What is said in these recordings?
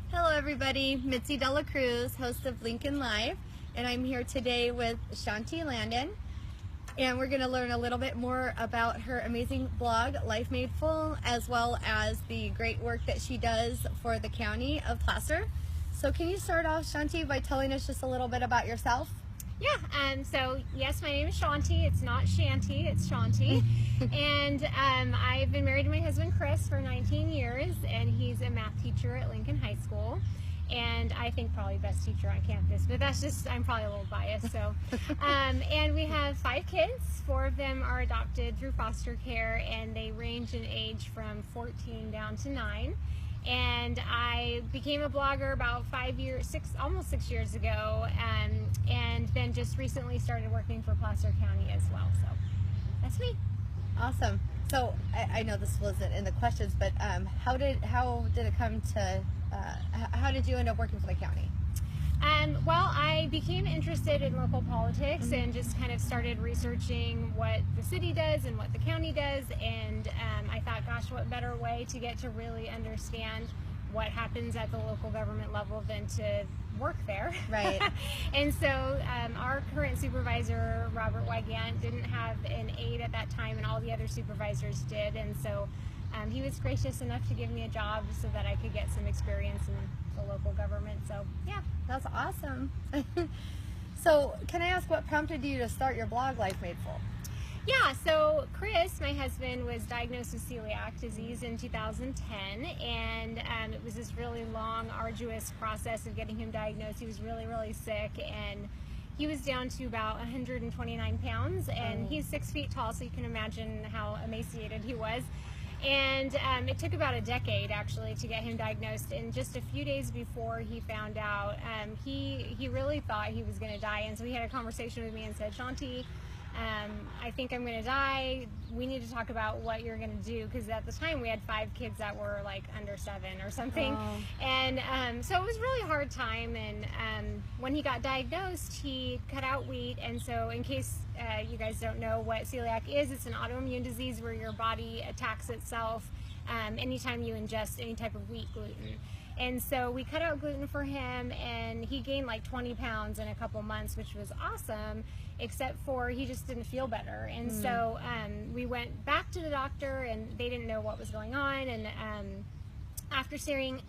Hello everybody, Mitzi Cruz, host of Lincoln Live, and I'm here today with Shanti Landon, and we're going to learn a little bit more about her amazing blog, Life Made Full, as well as the great work that she does for the county of Placer. So can you start off, Shanti, by telling us just a little bit about yourself? Yeah, so yes, my name is Shanti. It's not Shanti, it's Shanti. And I've been married to my husband Chris for 19 years, and he's a math teacher at Lincoln High School. And I think probably best teacher on campus, but that's just, I'm probably a little biased. So, and we have 5 kids. 4 of them are adopted through foster care, and they range in age from 14 down to 9. And I became a blogger about almost 6 years ago, and then just recently started working for Placer County as well. So that's me. Awesome. So I know this wasn't in the questions, but how did it come to? How did you end up working for the county? Well, I became interested in local politics and just kind of started researching what the city does and what the county does, and I thought, gosh, what better way to get to really understand what happens at the local government level than to work there. Right. And so our current supervisor, Weygandt, didn't have an aide at that time, and all the other supervisors did, and so he was gracious enough to give me a job so that I could get some experience in the local government. So yeah, that's awesome. So can I ask what prompted you to start your blog, Life Made Full? Yeah, so Chris, my husband, was diagnosed with celiac disease in 2010, and it was this really long, arduous process of getting him diagnosed. He was really, really sick, and he was down to about 129 pounds, and he's 6 feet tall, so you can imagine how emaciated he was. And it took about a decade, actually, to get him diagnosed. And just a few days before he found out, he really thought he was going to die. And so he had a conversation with me and said, Shanti, I think I'm going to die. We need to talk about what you're going to do, because at the time we had 5 kids that were like under 7 or something. And so it was a really hard time. And when he got diagnosed, he cut out wheat. And so in case you guys don't know what celiac is, it's an autoimmune disease where your body attacks itself anytime you ingest any type of wheat gluten. And so we cut out gluten for him, and he gained like 20 pounds in a couple months, which was awesome, except for he just didn't feel better. And so we went back to the doctor, and they didn't know what was going on. And after seeing,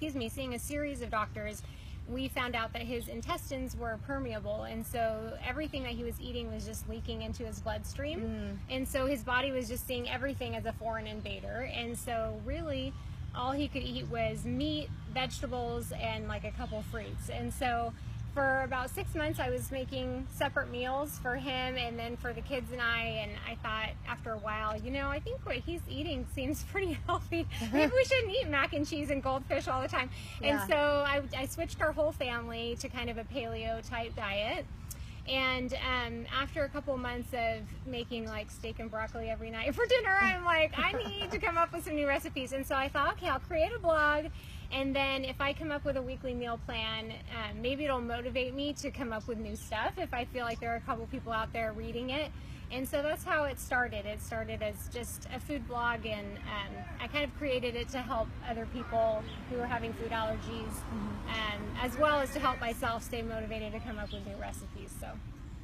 seeing a series of doctors, we found out that his intestines were permeable, and so everything that he was eating was just leaking into his bloodstream. And so his body was just seeing everything as a foreign invader. And so really all he could eat was meat, vegetables, and like a couple fruits. And so for about 6 months I was making separate meals for him and then for the kids and I thought after a while, you know, I think what he's eating seems pretty healthy. Maybe we shouldn't eat mac and cheese and goldfish all the time. Yeah. And so I switched our whole family to kind of a paleo type diet. And after a couple months of making like steak and broccoli every night for dinner, I'm like, I need to come up with some new recipes. And so I thought, okay, I'll create a blog, and then if I come up with a weekly meal plan, maybe it'll motivate me to come up with new stuff if I feel like there are a couple people out there reading it. And so that's how it started. It started as just a food blog, and I kind of created it to help other people who are having food allergies, as well as to help myself stay motivated to come up with new recipes. So,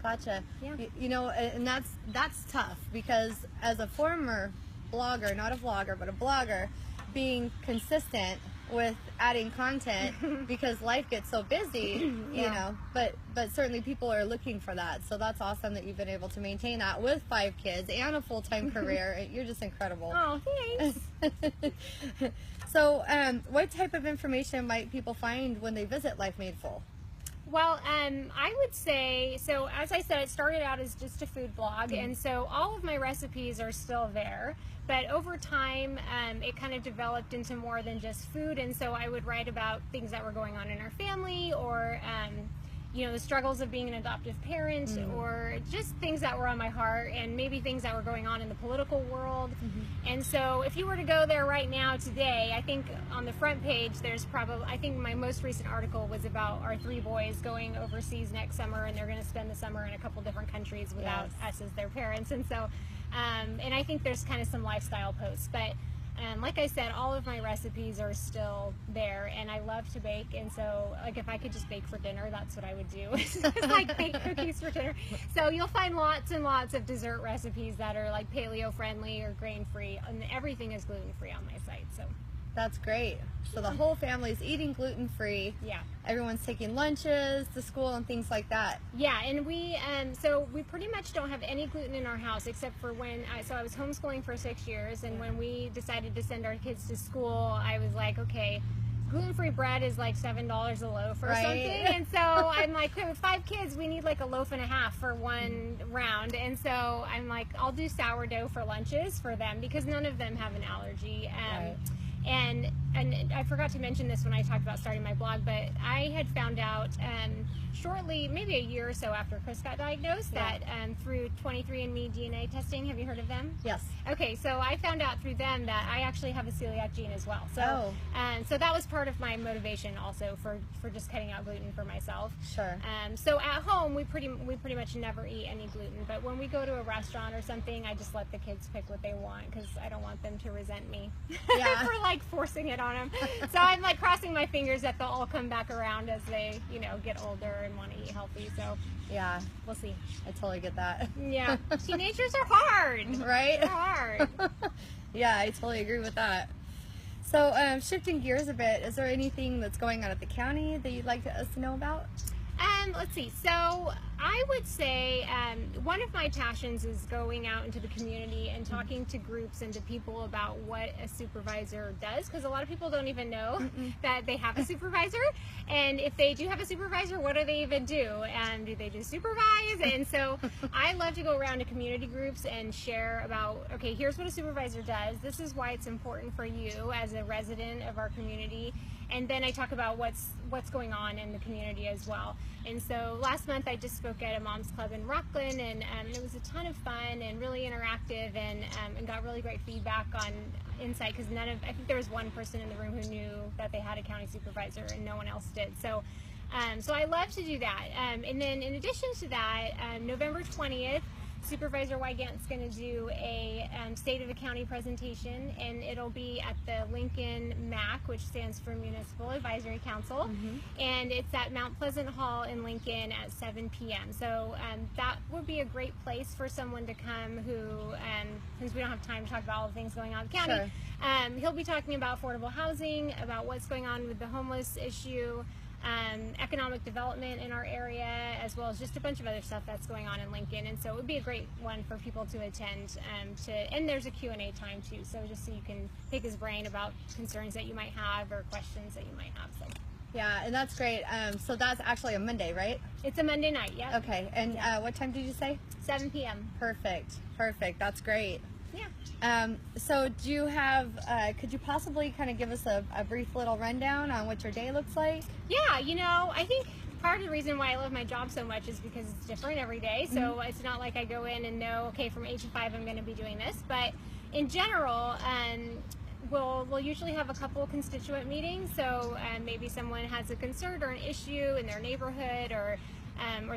gotcha. Yeah. You know, and that's tough, because as a former blogger, not a vlogger, but a blogger, being consistent with adding content because life gets so busy, you know, but certainly people are looking for that. So that's awesome that you've been able to maintain that with 5 kids and a full-time career. You're just incredible. Oh, thanks. So what type of information might people find when they visit Life Made Full? Well, I would say, so as I said, it started out as just a food blog, and so all of my recipes are still there, but over time it kind of developed into more than just food. And so I would write about things that were going on in our family, or you know, the struggles of being an adoptive parent, or just things that were on my heart, and maybe things that were going on in the political world. And so if you were to go there right now today, I think on the front page there's probably, I think my most recent article was about our 3 boys going overseas next summer, and they're going to spend the summer in a couple different countries without us as their parents. And so and I think there's kind of some lifestyle posts, but Like I said, all of my recipes are still there, and I love to bake, and so like if I could just bake for dinner, that's what I would do. Like bake cookies for dinner. So you'll find lots and lots of dessert recipes that are like paleo friendly or grain free, and everything is gluten free on my site. So that's great. So the whole family's eating gluten free. Yeah. Everyone's taking lunches to school and things like that. Yeah, and we so we pretty much don't have any gluten in our house except for when I was homeschooling for 6 years, and when we decided to send our kids to school, I was like, okay, gluten-free bread is like $7 a loaf or something, and so I'm like, okay, with 5 kids, we need like a loaf and a half for one round, and so I'm like, I'll do sourdough for lunches for them because none of them have an allergy. And I forgot to mention this when I talked about starting my blog, but I had found out shortly, maybe a year or so after Chris got diagnosed, that through 23andMe DNA testing, have you heard of them? Yes. Okay, so I found out through them that I actually have a celiac gene as well. So, so that was part of my motivation also for just cutting out gluten for myself. Sure. So at home, we pretty much never eat any gluten, but when we go to a restaurant or something, I just let the kids pick what they want because I don't want them to resent me for like forcing it on them. So I'm like crossing my fingers that they'll all come back around as they, get older and want to eat healthy. So yeah, we'll see. I totally get that. Yeah, teenagers are hard, right? They're hard. Yeah, I totally agree with that. So shifting gears a bit, is there anything that's going on at the county that you'd like us to know about? Let's see. So I would say one of my passions is going out into the community and talking to groups and to people about what a supervisor does, because a lot of people don't even know that they have a supervisor, and if they do have a supervisor, what do they even do? And do they just supervise? And so I love to go around to community groups and share about, okay, here's what a supervisor does. This is why it's important for you as a resident of our community. And then I talk about what's going on in the community as well. And so last month I just spoke at a mom's club in Rockland, and it was a ton of fun and really interactive, and got really great feedback on insight, because I think there was one person in the room who knew that they had a county supervisor and no one else did. So I love to do that. And then in addition to that, November 20th, Supervisor Weygandt is going to do a State of the County presentation, and it'll be at the Lincoln MAC, which stands for Municipal Advisory Council, and it's at Mount Pleasant Hall in Lincoln at 7 p.m. So that would be a great place for someone to come who, since we don't have time to talk about all the things going on in the county, he'll be talking about affordable housing, about what's going on with the homeless issue, economic development in our area, as well as just a bunch of other stuff that's going on in Lincoln. And so it would be a great one for people to attend. And there's a Q&A time too, so just so you can pick his brain about concerns that you might have or questions that you might have. So yeah, and that's great. So that's actually a Monday, right? It's a Monday night. Yeah. Okay. And what time did you say? 7 p.m. Perfect. That's great. Yeah. So do you have, could you possibly kind of give us a brief little rundown on what your day looks like? Yeah, I think part of the reason why I love my job so much is because it's different every day. So it's not like I go in and know, okay, from 8 to 5 I'm going to be doing this. But in general, we'll usually have a couple constituent meetings. So maybe someone has a concern or an issue in their neighborhood, or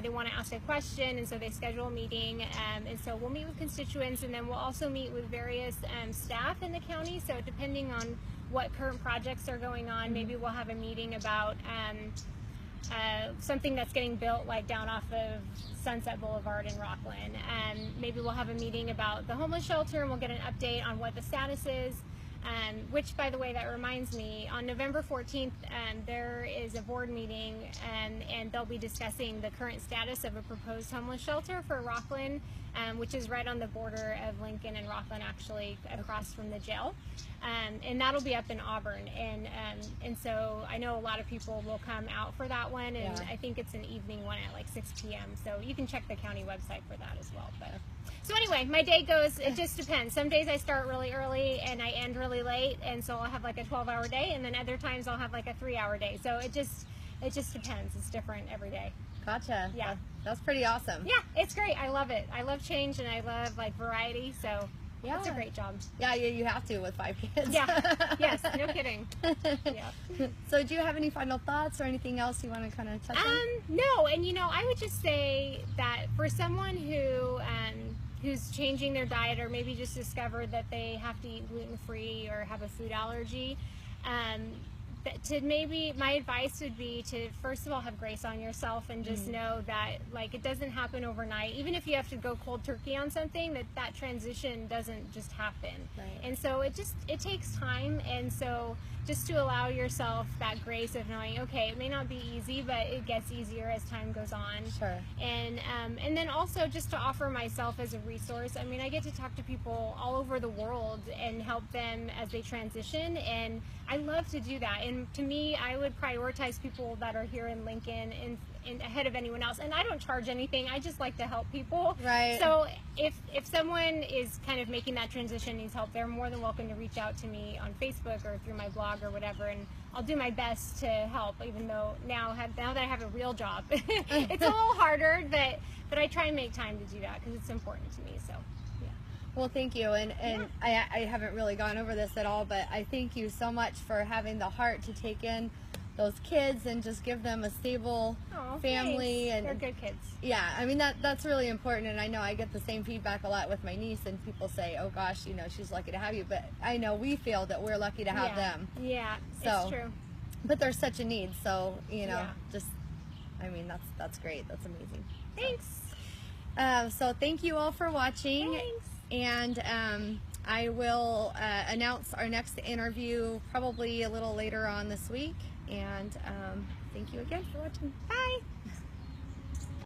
they want to ask a question, and so they schedule a meeting, and so we'll meet with constituents, and then we'll also meet with various staff in the county. So depending on what current projects are going on, maybe we'll have a meeting about something that's getting built like down off of Sunset Boulevard in Rockland. Maybe we'll have a meeting about the homeless shelter, and we'll get an update on what the status is. Which, by the way, that reminds me, on November 14th, there is a board meeting, and they'll be discussing the current status of a proposed homeless shelter for Rockland, which is right on the border of Lincoln and Rockland, actually, across from the jail. And that'll be up in Auburn. And so I know a lot of people will come out for that one, and I think it's an evening one at like 6 p.m. So you can check the county website for that as well. But so anyway, my day goes, it just depends. Some days I start really early and I end really late, and so I'll have like a 12-hour day, and then other times I'll have like a 3-hour day. So it just depends. It's different every day. Gotcha. Yeah. That's pretty awesome. Yeah, it's great. I love it. I love change, and I love like variety. So yeah, it's a great job. Yeah, you have to with 5 kids. Yeah. Yes, no kidding. Yeah. So do you have any final thoughts or anything else you want to kind of touch on? No, and I would just say that for someone who who's changing their diet, or maybe just discovered that they have to eat gluten-free or have a food allergy, to maybe, my advice would be to first of all have grace on yourself and just know that like it doesn't happen overnight. Even if you have to go cold turkey on something, that transition doesn't just happen. Right. And so it takes time, and so just to allow yourself that grace of knowing, okay, it may not be easy, but it gets easier as time goes on. Sure. And then also just to offer myself as a resource. I mean, I get to talk to people all over the world and help them as they transition, and I love to do that. And to me, I would prioritize people that are here in Lincoln and ahead of anyone else. And I don't charge anything. I just like to help people. Right. So if someone is kind of making that transition, needs help, they're more than welcome to reach out to me on Facebook or through my blog or whatever, and I'll do my best to help, even though now that I have a real job, it's a little harder, but I try and make time to do that because it's important to me. So yeah. Well, thank you, and I haven't really gone over this at all, but I thank you so much for having the heart to take in those kids and just give them a stable family. Thanks. And they're good kids. Yeah, I mean that's really important, and I know I get the same feedback a lot with my niece, and people say, oh gosh, you know, she's lucky to have you, but I know we feel that we're lucky to have them. Yeah, so, it's true. But there's such a need, so you know, Yeah. I mean that's great, that's amazing. Thanks. So thank you all for watching. Thanks. And I will announce our next interview probably a little later on this week. And thank you again for watching. Bye.